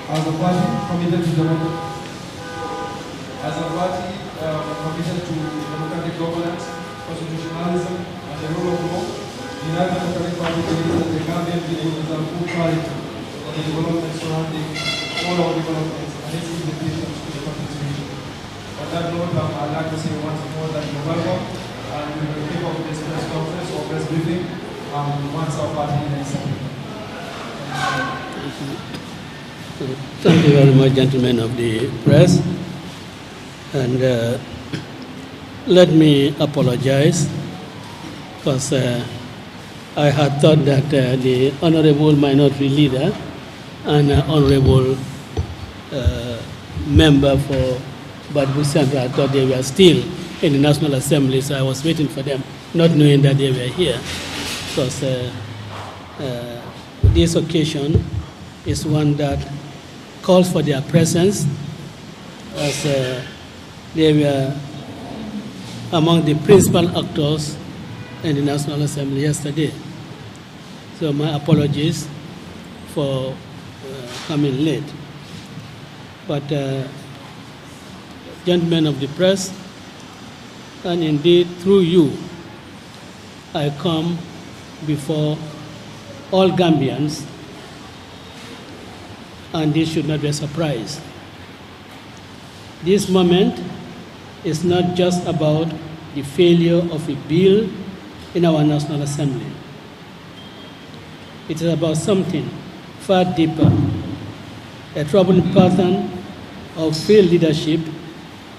As a party committed to democratic governance, constitutionalism, and the rule of law, the United Democratic Party believes that the Gambian people deserve full clarity on the development surrounding all our developments and its implications to the country's region. On that note, I'd like to say once more that you're welcome, and we will kick off this press conference or press briefing once our party is in. Thank you very much, gentlemen of the press. And let me apologize, because I had thought that the Honorable Minority Leader and Honorable Member for Barrow Central, I thought they were still in the National Assembly, so I was waiting for them, not knowing that they were here. Because this occasion is one that calls for their presence, as they were among the principal actors in the National Assembly yesterday. So my apologies for coming late. But gentlemen of the press, and indeed through you, I come before all Gambians, and this should not be a surprise. This moment is not just about the failure of a bill in our National Assembly. It is about something far deeper, a troubling pattern of failed leadership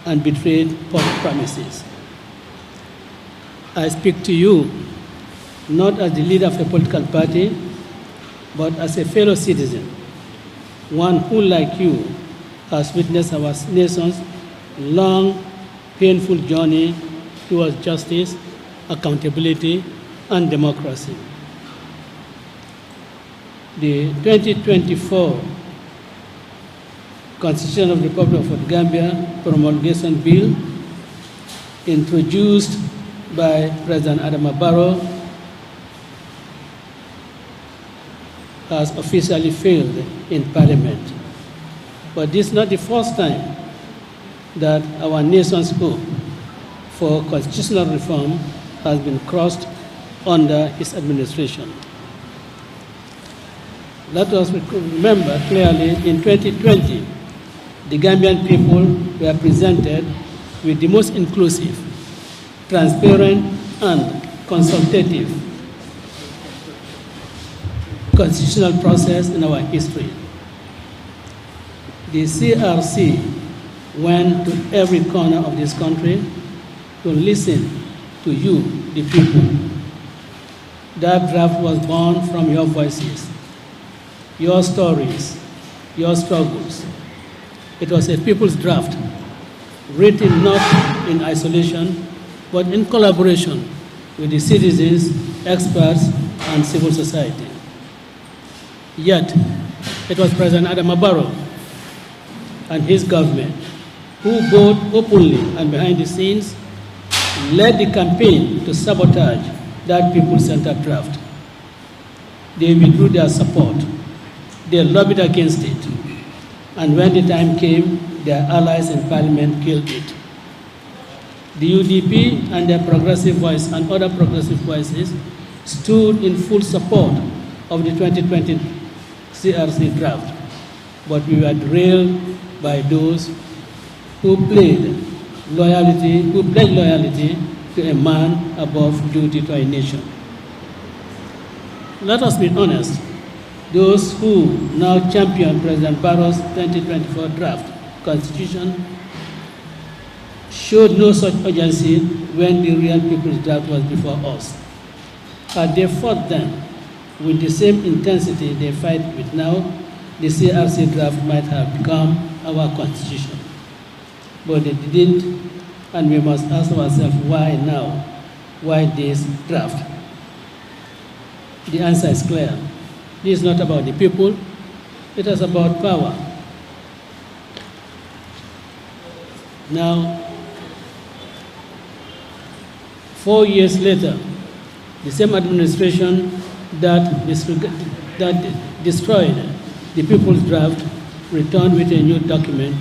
and betrayed public promises. I speak to you not as the leader of a political party, but as a fellow citizen, one who, like you, has witnessed our nation's long, painful journey towards justice, accountability, and democracy. The 2024 Constitution of the Republic of the Gambia Promulgation Bill, introduced by President Barrow, has officially failed in Parliament. But this is not the first time that our nation's hope for constitutional reform has been crossed under his administration. Let us remember clearly, in 2020, the Gambian people were presented with the most inclusive, transparent, and consultative constitutional process in our history. The CRC went to every corner of this country to listen to you, the people. That draft was born from your voices, your stories, your struggles. It was a people's draft, written not in isolation, but in collaboration with the citizens, experts, and civil society. Yet, it was President Barrow and his government who both openly and behind the scenes led the campaign to sabotage that people-centered draft. They withdrew their support. They lobbied against it. And when the time came, their allies in Parliament killed it. The UDP and their progressive voice and other progressive voices stood in full support of the 2020 CRC draft, but we were derailed by those who pledged loyalty to a man above duty to a nation. Let us be honest, those who now champion President Barrow's 2024 draft constitution showed no such urgency when the real people's draft was before us. Had they fought then with the same intensity they fight with now, the CRC draft might have become our constitution. But they didn't, and we must ask ourselves why now? Why this draft? The answer is clear. This is not about the people, it is about power. Now, 4 years later, the same administration that destroyed the people's draft returned with a new document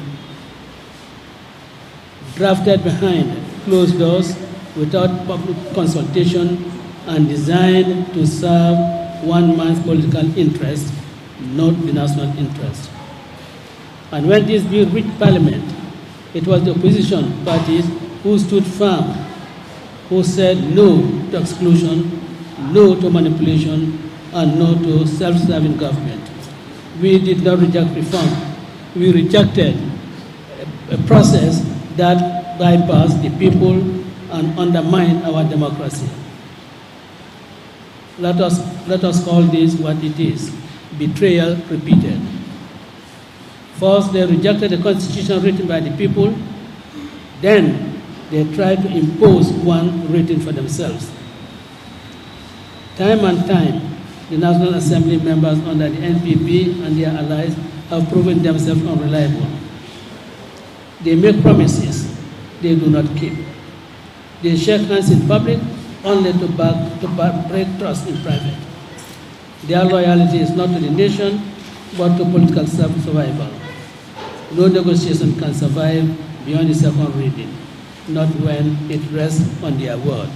drafted behind closed doors without public consultation and designed to serve one man's political interest, not the national interest. And when this bill reached Parliament, it was the opposition parties who stood firm, who said no to exclusion, no to manipulation, and no to self-serving government. We did not reject reform. We rejected a process that bypassed the people and undermined our democracy. Let us call this what it is: betrayal repeated. First, they rejected the constitution written by the people. Then, they tried to impose one written for themselves. Time and time, the National Assembly members under the NPP and their allies have proven themselves unreliable. They make promises they do not keep. They shake hands in public only to break trust in private. Their loyalty is not to the nation, but to political survival. No negotiation can survive beyond the second reading, not when it rests on their word.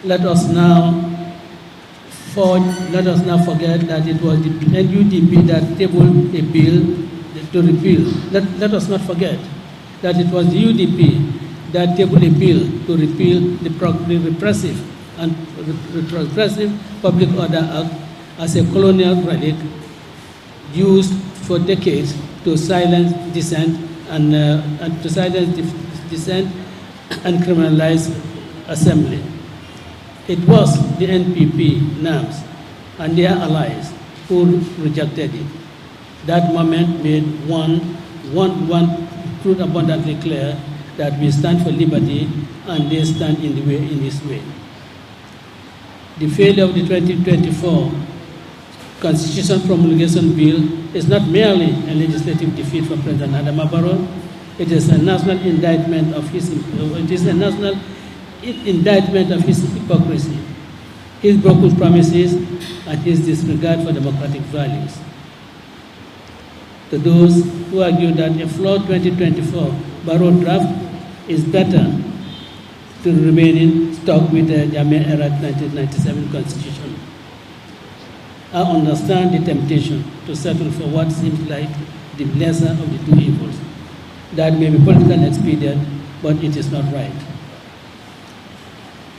Let us now forget that it was the UDP that tabled a bill to repeal. Let us not forget that it was the UDP that tabled a bill to repeal the repressive Public Order Act as a colonial relic used for decades to silence dissent and criminalize assembly. It was the NPP, NAMS, and their allies who rejected it. That moment made one truth abundantly clear, that we stand for liberty and they stand in this way. The failure of the 2024 Constitution Promulgation Bill is not merely a legislative defeat for President Barrow. It is a national indictment of his hypocrisy, his broken promises, and his disregard for democratic values. To those who argue that a flawed 2024 Barrow draft is better to remain stuck with the Jammeh-era 1997 Constitution, I understand the temptation to settle for what seems like the lesser of the two evils. That may be political expedient, but it is not right.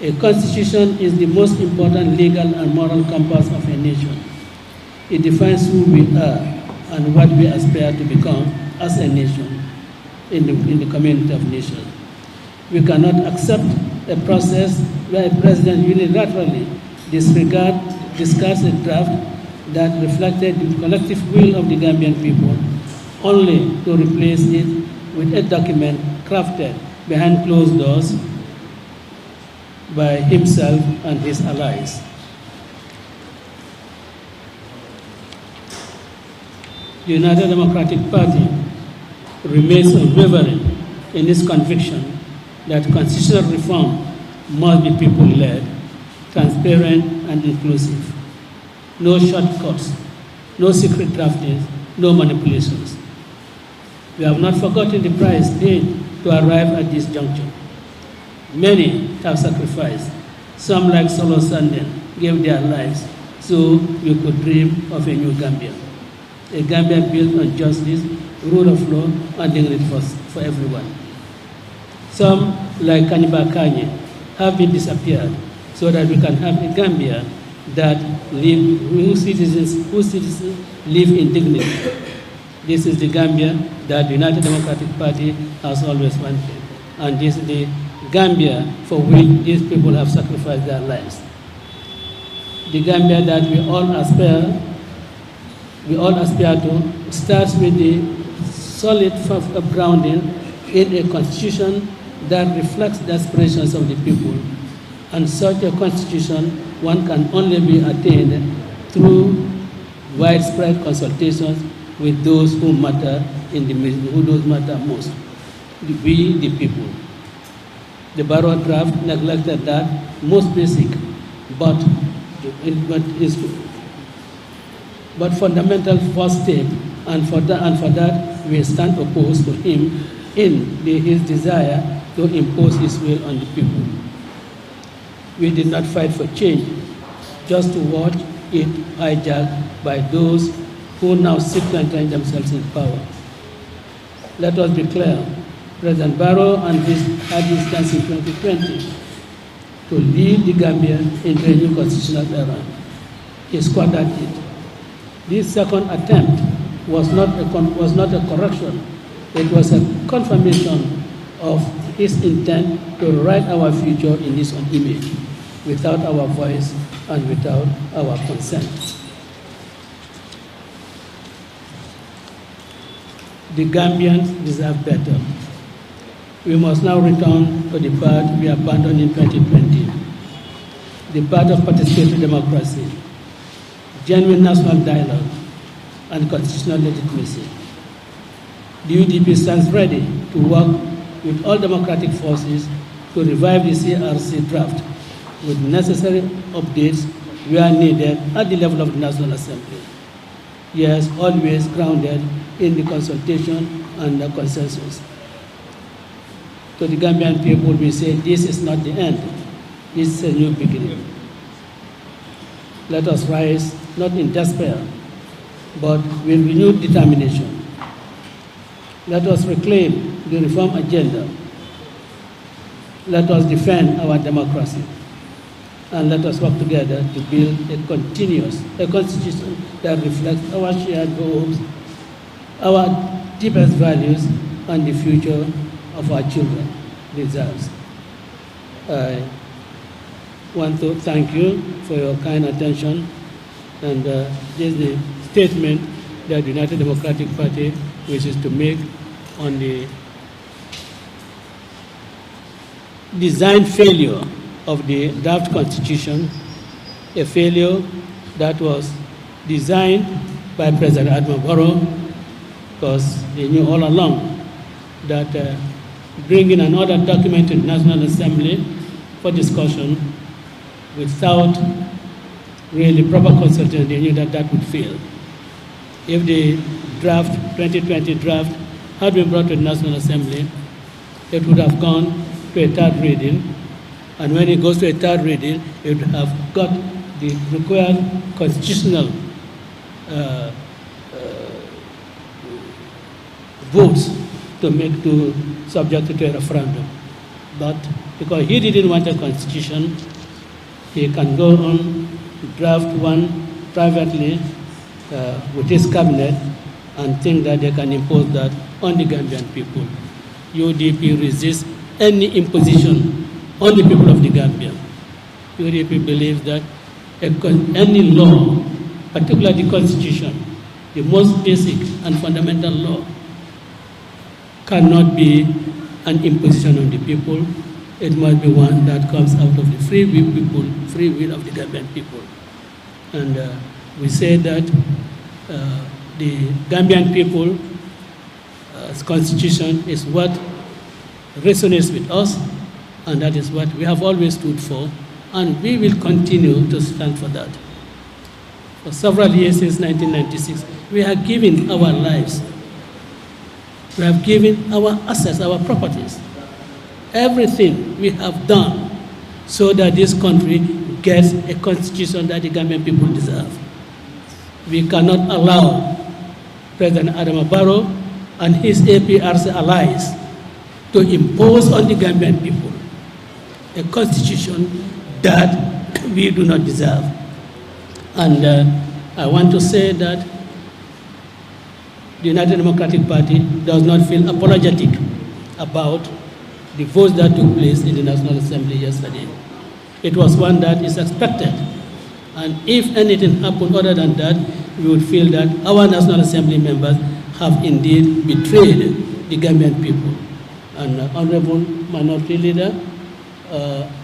A constitution is the most important legal and moral compass of a nation. It defines who we are and what we aspire to become as a nation in the community of nations. We cannot accept a process where a president unilaterally discards a draft that reflected the collective will of the Gambian people, only to replace it with a document crafted behind closed doors by himself and his allies. The United Democratic Party remains unwavering in its conviction that constitutional reform must be people-led, transparent, and inclusive. No shortcuts, no secret draftings, no manipulations. We have not forgotten the price paid to arrive at this juncture. Many have sacrificed. Some, like Solo Sanden, gave their lives so we could dream of a new Gambia. A Gambia built on justice, rule of law, and dignity for everyone. Some, like Kaniba Kanye, have been disappeared so that we can have a Gambia whose citizens live in dignity. This is the Gambia that the United Democratic Party has always wanted. And this is the Gambia for which these people have sacrificed their lives. The Gambia that we all aspire to starts with the solid grounding in a constitution that reflects the aspirations of the people. And such a constitution, one can only be attained through widespread consultations with those who matter most. We, the people. The Barrow draft neglected that most basic, but but fundamental first step, and for that we stand opposed to him in his desire to impose his will on the people. We did not fight for change, just to watch it hijacked by those who now seek to entrench themselves in power. Let us be clear, President Barrow had his chance in 2020 to lead the Gambia into a new constitutional era. He squandered it. This second attempt was not a correction. It was a confirmation of his intent to write our future in his own image, without our voice and without our consent. The Gambians deserve better. We must now return to the path we abandoned in 2020, the path of participatory democracy, genuine national dialogue, and constitutional legitimacy. The UDP stands ready to work with all democratic forces to revive the CRC draft with necessary updates where needed at the level of the National Assembly. Yes, always grounded in the consultation and the consensus. To the Gambian people, we say this is not the end, this is a new beginning. Let us rise, not in despair, but with renewed determination. Let us reclaim the reform agenda. Let us defend our democracy. And let us work together to build a constitution that reflects our shared hopes, our deepest values, and the future of our children deserves. I want to thank you for your kind attention, and this is the statement that the United Democratic Party wishes to make on the design failure of the draft constitution, a failure that was designed by President Barrow, because he knew all along that bringing another document to the National Assembly for discussion without really proper consultation, they knew that that would fail. If the draft, 2020 draft, had been brought to the National Assembly, it would have gone to a third reading, and when it goes to a third reading, it would have got the required constitutional votes to subject it to a referendum. But because he didn't want a constitution, he can go on draft one privately with his cabinet and think that they can impose that on the Gambian people. UDP resists any imposition on the people of the Gambia. UDP believes that any law, particularly the Constitution, the most basic and fundamental law, cannot be an imposition on the people. It must be one that comes out of the free will of the Gambian people. And we say that the Gambian people's constitution is what resonates with us, and that is what we have always stood for, and we will continue to stand for that. For several years since 1996, we have given our lives, we have given our assets, our properties, everything we have done so that this country gets a constitution that the Gambian people deserve. We cannot allow President Barrow and his APRC allies to impose on the Gambian people a constitution that we do not deserve. And I want to say that the United Democratic Party does not feel apologetic about the votes that took place in the National Assembly yesterday. It was one that is expected. And if anything happened other than that, we would feel that our National Assembly members have indeed betrayed the Gambian people. And Honorable Minority Leader,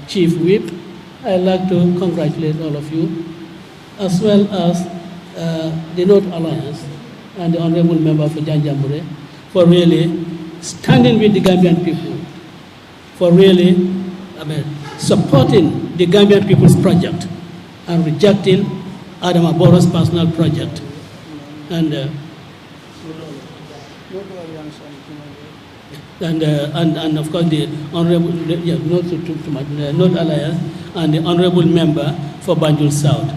Chief Whip, I'd like to congratulate all of you, as well as the North Alliance and the Honorable Member for Janjambure, for really standing with the Gambian people, for really supporting the Gambian people's project and rejecting Barrow's personal project and of course the honorable, North Alliance, and the honorable member for Banjul South,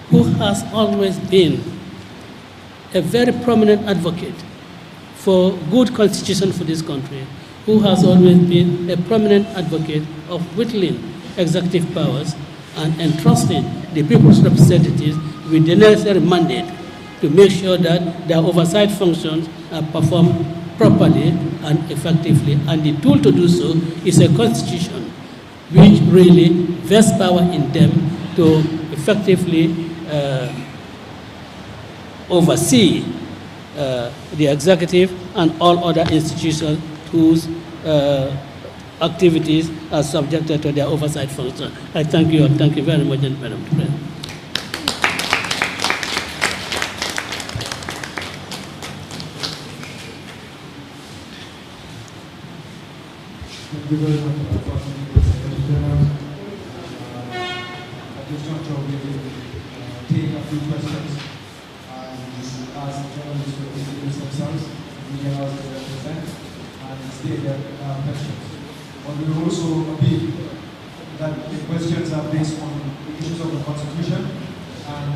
who has always been a very prominent advocate for good constitution for this country, who has always been a prominent advocate of whittling executive powers and entrusting the people's representatives with the necessary mandate to make sure that their oversight functions are performed properly and effectively. And the tool to do so is a constitution which really vests power in them to effectively oversee the executive and all other institutions whose activities are subjected to their oversight function. I thank you, and thank you very much, Madam President. Thank you very much for Secretary General. At this juncture, we will take a few questions and ask journalists to introduce themselves, media house to represent, and state their questions. But we will also appeal that the questions are based on the issues of the Constitution and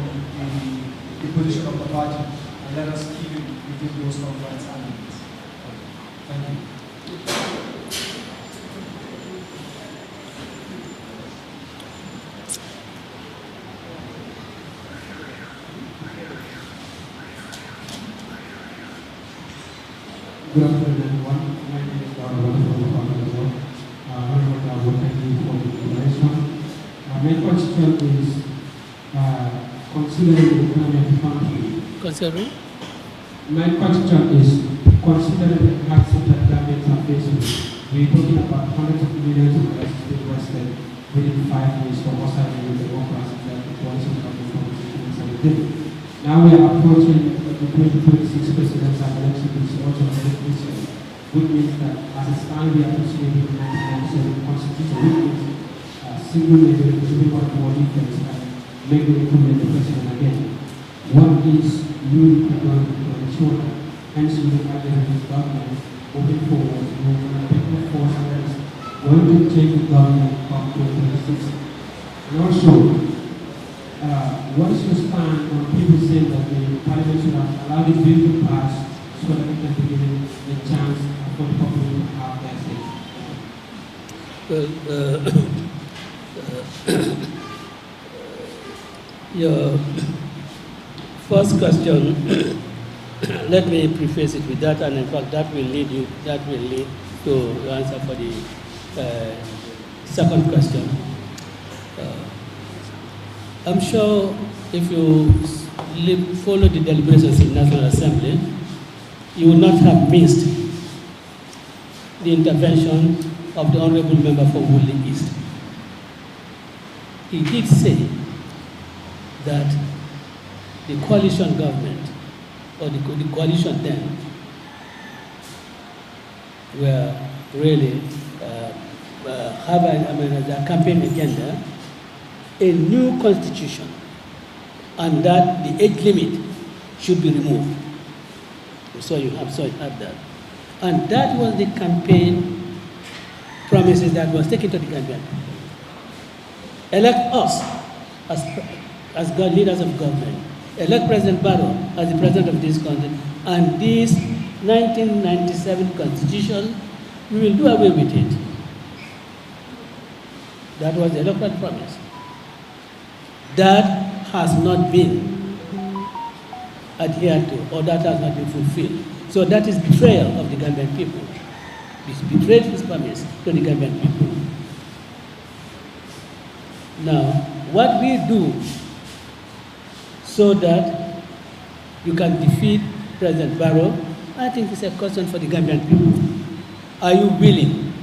the position of the party, and let us keep it within those confines and limits. Thank you. Good afternoon, everyone. My name is Barrow from the Barrow. Thank you for the information. My question is considering the economic country. Considering? My question is considering the hardship that governments are facing. We're talking about hundreds of millions of dollars being invested within 5 years for us having the democracy that the coalition government from 2017. Now we are approaching the 2026 presidential election, which is also this year, which means that as it stands, we are proceeding with the 1997 Constitution, which means single majority, everyone more defense, and make the incumbent the president again. What is UDP going to ensure that? Hence, we look at the government moving forward, moving on a people force that is going to take the government up to 2026. And also, what is your stand on people saying that the parliament should have allowed the bill to pass so that we can be given a chance for the population to have their say? Well, your first question, let me preface it with that, and in fact that will lead to answer for the second question. I'm sure if you follow the deliberations in National Assembly, you will not have missed the intervention of the Honorable Member for Woodley East. He did say that the coalition government, or the coalition then, were really having their campaign agenda a new constitution, and that the age limit should be removed. So you have that. And that was the campaign promises that was taken to the Gambian. Elect us as leaders of government. Elect President Barrow as the president of this country. And this 1997 constitution, we will do away with it. That was the electoral promise. That has not been adhered to, or that has not been fulfilled. So that is betrayal of the Gambian people. This betrayed his promise to the Gambian people. Now, what we do so that you can defeat President Barrow, I think it's a question for the Gambian people. Are you willing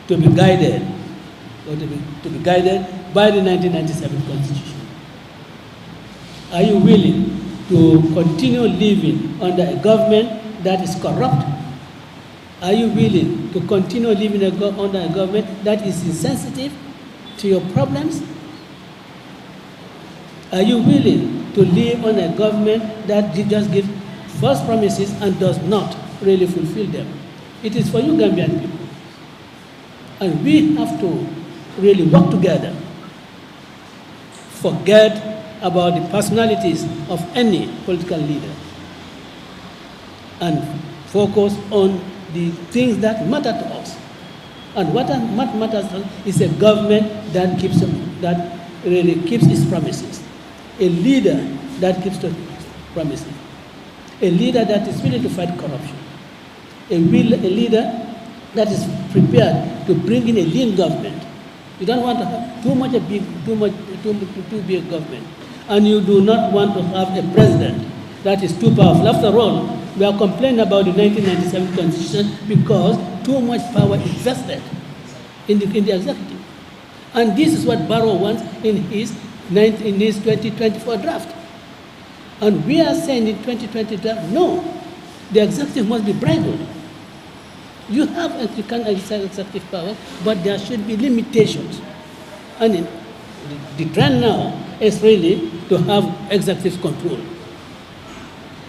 to be guided, or to be guided by the 1997 Constitution? Are you willing to continue living under a government that is corrupt? Are you willing to continue living under a government that is insensitive to your problems? Are you willing to live on a government that just gives false promises and does not really fulfill them? It is for you Gambian people. And we have to really work together. Forget about the personalities of any political leader and focus on the things that matter to us. And what matters is a government that really keeps its promises, a leader that keeps the promises, a leader that is willing to fight corruption, a leader that is prepared to bring in a lean government. You don't want to have too big government, and you do not want to have a president that is too powerful. After all, we are complaining about the 1997 constitution because too much power is vested in the executive. And this is what Barrow wants in his 2024 draft. And we are saying in 2020 draft, no, the executive must be bridled. You can exercise executive power, but there should be limitations. And the trend now is really to have executive control.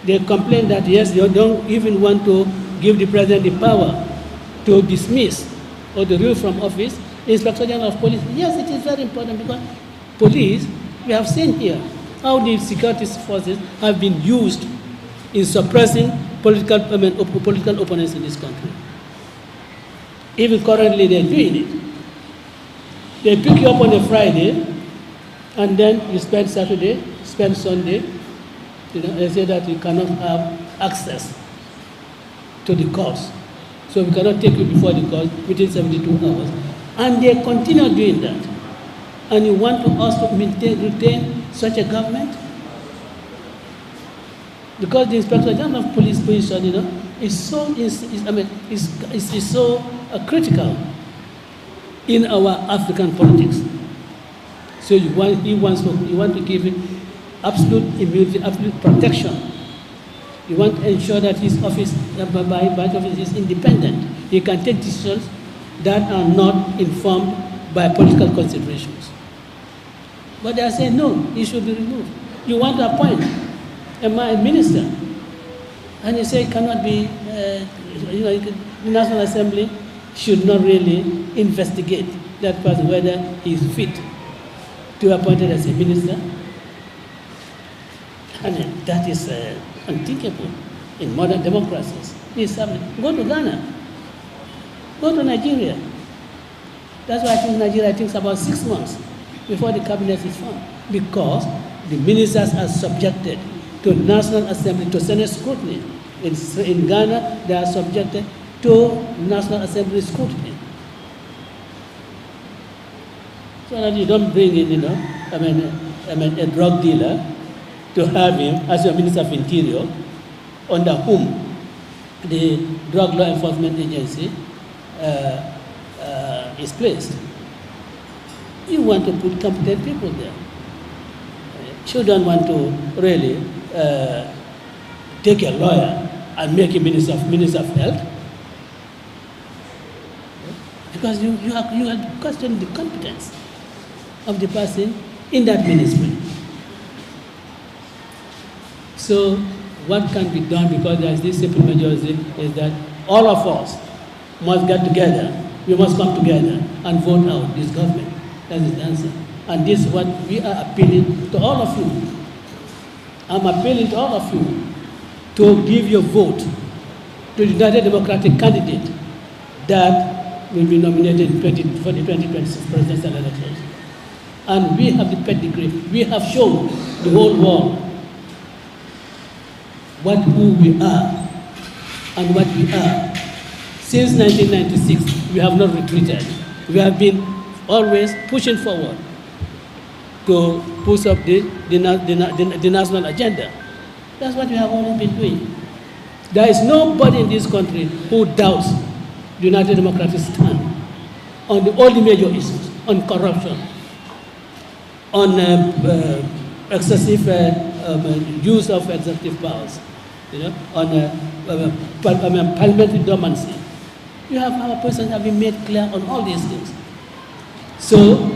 They complain that, yes, they don't even want to give the president the power to dismiss or to remove from office Inspector General of Police. Yes, it is very important because police, we have seen here how the security forces have been used in suppressing political opponents in this country. Even currently, they're doing it. They pick you up on a Friday, and then you spend Saturday, spend Sunday. They say that you cannot have access to the courts. So we cannot take you before the court within 72 hours. And they continue doing that. And you want us to retain such a government? Because the Inspector General of Police position, is so critical in our African politics. So you want to give him absolute immunity, absolute protection. You want to ensure that his office, is independent. He can take decisions that are not informed by political considerations. But they are saying, no, he should be removed. You want to appoint a minister, and you say it cannot be, the National Assembly should not really investigate that person, whether he is fit to be appointed as a minister. And that is unthinkable in modern democracies. Go to Ghana. Go to Nigeria. That's why I think Nigeria thinks about 6 months before the cabinet is formed, because the ministers are subjected to National Assembly, to Senate scrutiny. In Ghana, they are subjected to National Assembly scrutiny. So that you don't bring in, a drug dealer to have him as your Minister of Interior, under whom the Drug Law Enforcement Agency is placed. You want to put competent people there. You don't want to really take a lawyer and make him Minister of Health, because you are questioning the competence of the person in that ministry. So what can be done, because there is this simple majority, is that all of us must get together. We must come together and vote out this government. That is the answer. And this is what we are appealing to all of you. I'm appealing to all of you to give your vote to the United Democratic candidate that will be nominated for the 2026 presidential elections. And we have the pedigree. We have shown the whole world who we are and what we are. Since 1996, we have not retreated. We have been always pushing forward to push up the national agenda. That's what we have always been doing. There is nobody in this country who doubts the United Democratic stand on all the major issues, on corruption, on excessive use of executive powers, on parliamentary dormancy. You have our persons have been made clear on all these things. So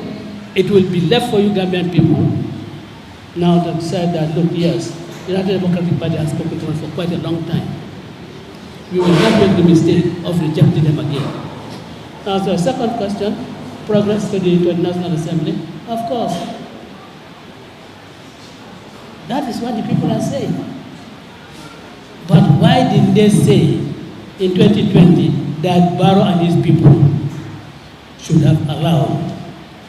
it will be left for you Gambian people now to decide that, look, yes, the United Democratic Party has spoken to us for quite a long time. We will not make the mistake of rejecting them again. Now, the second question, progress to the National Assembly. Of course, that is what the people are saying. But why didn't they say in 2020 that Barrow and his people should have allowed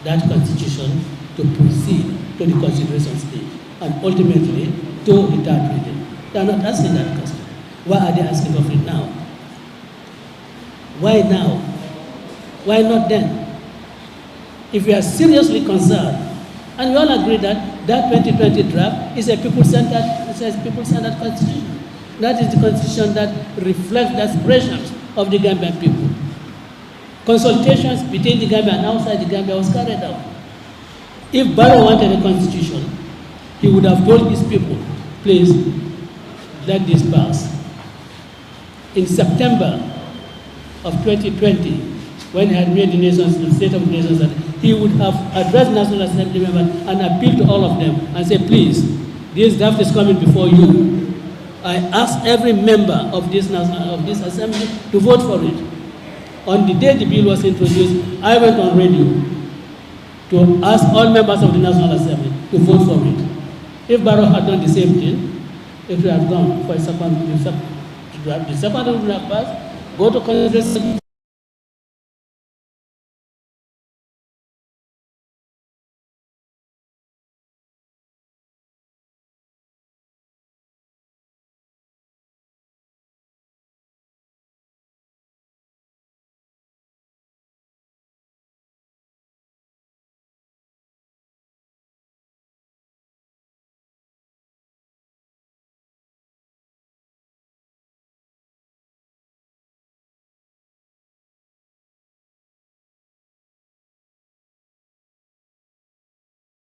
that constitution to proceed to the consideration stage and ultimately to the third reading? They are not asking that question. Why are they asking of it now? Why now? Why not then? If we are seriously concerned, and we all agree that that 2020 draft is a people-centered constitution. That is the constitution that reflects the aspirations of the Gambian people. Consultations between the Gambia and outside the Gambia was carried out. If Barrow wanted a constitution, he would have told his people, please, let this pass. In September of 2020, when he had made the State of the Nations, that he would have addressed National Assembly members and appealed to all of them and said, please, this draft is coming before you. I ask every member of this assembly to vote for it. On the day the bill was introduced, I went on radio to ask all members of the National Assembly to vote for it. If Barrow had done the same thing, it would have gone for a second, the second would have passed, go to consideration